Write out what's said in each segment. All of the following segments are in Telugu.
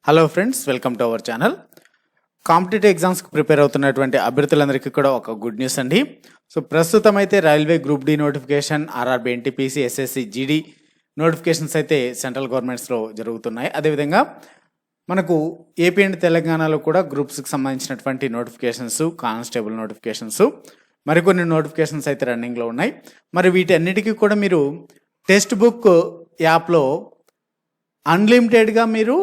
Hello friends, welcome to our channel. Competitive ఎగ్జామ్స్కి ప్రిపేర్ అవుతున్నటువంటి అభ్యర్థులందరికీ కూడా ఒక గుడ్ న్యూస్ అండి. సో ప్రస్తుతం అయితే railway group D notification, RRB, NTPC, SSC, GD notifications అయితే సెంట్రల్ గవర్నమెంట్స్లో జరుగుతున్నాయి. అదేవిధంగా మనకు ఏపీ అండ్ తెలంగాణలో కూడా గ్రూప్స్కి సంబంధించినటువంటి నోటిఫికేషన్స్, కానిస్టేబుల్ నోటిఫికేషన్స్, మరికొన్ని నోటిఫికేషన్స్ అయితే రన్నింగ్లో ఉన్నాయి. మరి వీటన్నిటికీ కూడా మీరు టెక్స్ట్ బుక్ యాప్లో అన్లిమిటెడ్గా మీరు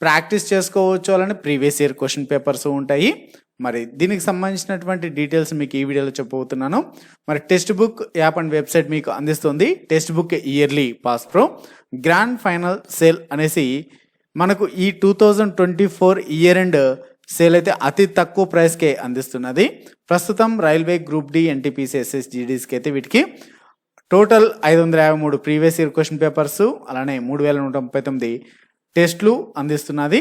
ప్రాక్టీస్ చేసుకోవచ్చు. అలానే ప్రీవియస్ ఇయర్ క్వశ్చన్ పేపర్స్ ఉంటాయి. మరి దీనికి సంబంధించినటువంటి డీటెయిల్స్ మీకు ఈ వీడియోలో చెప్పబోతున్నాను. మరి text book app and website మీకు అందిస్తుంది text book yearly pass pro grand final sale అనేసి మనకు ఈ 2024 ఇయర్ ఎండ్ సేల్ అయితే అతి తక్కువ ప్రైస్కే అందిస్తున్నది. ప్రస్తుతం రైల్వే గ్రూప్ డి, ఎన్టీపీసీ, ఎస్ఎస్జీడీస్కి అయితే వీటికి total 553 previous year question papers, అలానే 3139 టెస్ట్లు అందిస్తున్నది.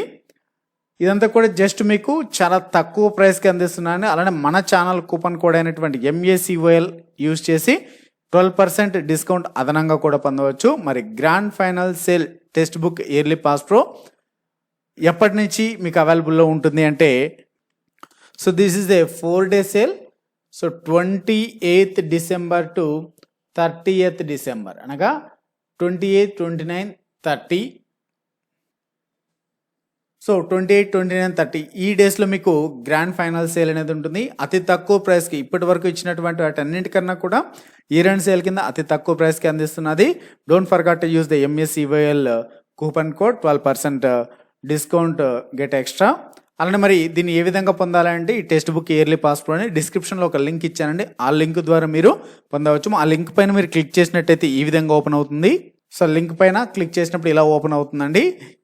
ఇదంతా కూడా జస్ట్ మీకు చాలా తక్కువ ప్రైస్కి అందిస్తున్నాను. అలానే మన ఛానల్ కూపన్ కోడ్ అయినటువంటి MACOL యూజ్ చేసి 12% డిస్కౌంట్ అదనంగా కూడా పొందవచ్చు. మరి grand final sale text book yearly pass pro ఎప్పటి నుంచి మీకు అవైలబుల్లో ఉంటుంది అంటే, so this is a 4-day sale. So 28th December to 30th December, అనగా 28, 29, 30. సో 28, 29, 30 ఈ డేస్లో మీకు గ్రాండ్ ఫైనల్ సేల్ అనేది ఉంటుంది. అతి తక్కువ ప్రైస్కి ఇప్పటి వరకు ఇచ్చినటువంటి వాటన్నింటికన్నా కూడా ఇయర్ ఎండ్ సేల్ కింద అతి తక్కువ ప్రైస్కి అందిస్తున్నది. Don't forget to use the MACOL coupon code, 12% discount get extra. అలానే మరి దీన్ని ఏ విధంగా పొందాలంటే ఈ text book yearly pass pro అని డిస్క్రిప్షన్లో ఒక లింక్ ఇచ్చానండి. ఆ లింక్ ద్వారా మీరు పొందవచ్చు. ఆ లింక్ పైన మీరు క్లిక్ చేసినట్టయితే ఈ విధంగా ఓపెన్ అవుతుంది. సో లింక్ పైన క్లిక్ చేసినప్పుడు ఇలా ఓపెన్ అవుతుందండి.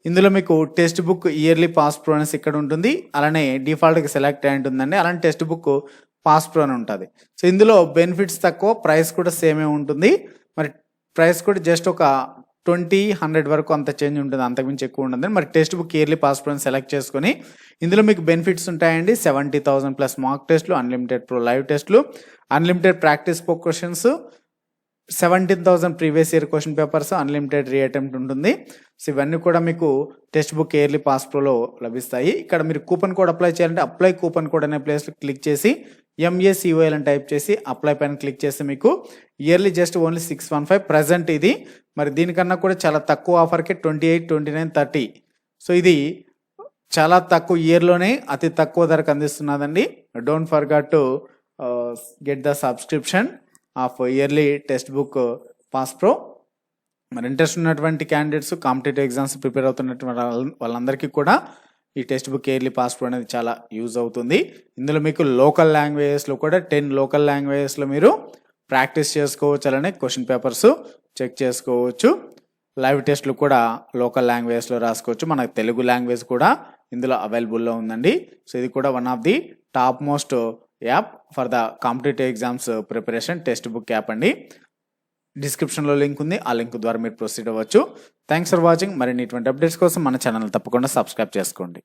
ఇందులో మీకు text book yearly pass pro అనేసి ఇక్కడ ఉంటుంది. అలానే డిఫాల్ట్గా సెలెక్ట్ అయి ఉంటుందండి. అలానే టెక్స్ట్ బుక్ పాస్ ప్రో అని ఉంటుంది. సో ఇందులో బెనిఫిట్స్ తక్కువ, ప్రైస్ కూడా సేమే ఉంటుంది. మరి ప్రైస్ కూడా జస్ట్ ఒక 20-100 వరకు అంత చేంజ్ ఉంటుంది, అంతకుమించి ఎక్కువ ఉంటుంది. మరి text book yearly pass pro అని సెలెక్ట్ చేసుకొని ఇందులో మీకు బెనిఫిట్స్ ఉంటాయండి. 70,000 ప్లస్ మార్క్ టెస్ట్లు, అన్లిమిటెడ్ ప్రో లైవ్ టెస్ట్లు, unlimited practice pro questions, 17,000 previous year question papers, unlimited reattempt ఉంటుంది. సో ఇవన్నీ కూడా మీకు టెక్స్ట్ బుక్ ఇయర్లీ పాస్ ప్రోలో లభిస్తాయి. ఇక్కడ మీరు కూపన్ కోడ్ అప్లై చేయాలంటే అప్లై కూపన్ కోడ్ అనే ప్లేస్లో క్లిక్ చేసి MACOL అని టైప్ చేసి అప్లై పైన క్లిక్ చేస్తే మీకు ఇయర్లీ జస్ట్ ఓన్లీ 615 ప్రజెంట్ ఇది. మరి దీనికన్నా కూడా చాలా తక్కువ ఆఫర్కి 28, 29, 30. సో ఇది చాలా తక్కువ ఇయర్లోనే అతి తక్కువ ధరకు అందిస్తున్నదండి. Don't forget to get the subscription of yearly text book pass pro. మరి ఇంట్రెస్ట్ ఉన్నటువంటి క్యాండిడేట్స్, కాంపిటేటివ్ ఎగ్జామ్స్ ప్రిపేర్ అవుతున్నటువంటి వాళ్ళందరికీ కూడా ఈ టెక్స్ట్ బుక్ ఇయర్లీ పాస్ ప్రో అనేది చాలా యూజ్ అవుతుంది. ఇందులో మీకు లోకల్ లాంగ్వేజెస్లో కూడా 10 లోకల్ లాంగ్వేజెస్లో మీరు ప్రాక్టీస్ చేసుకోవచ్చు. అలానే క్వశ్చన్ పేపర్స్ చెక్ చేసుకోవచ్చు. లైవ్ టెస్ట్లు కూడా లోకల్ లాంగ్వేజెస్లో రాసుకోవచ్చు. మనకు తెలుగు లాంగ్వేజ్ కూడా ఇందులో అవైలబుల్లో ఉందండి. సో ఇది కూడా one of the top most app for the competitive exams preparation text book app అండి. డిస్క్రిప్షన్లో లింక్ ఉంది, ఆ లింక్ ద్వారా మీరు ప్రొసీడ్ అవ్వచ్చు. Thanks for watching. మరిన్ని ఇటువంటి అప్డేట్స్ కోసం మన ఛానల్ తప్పకుండా సబ్స్క్రైబ్ చేసుకోండి.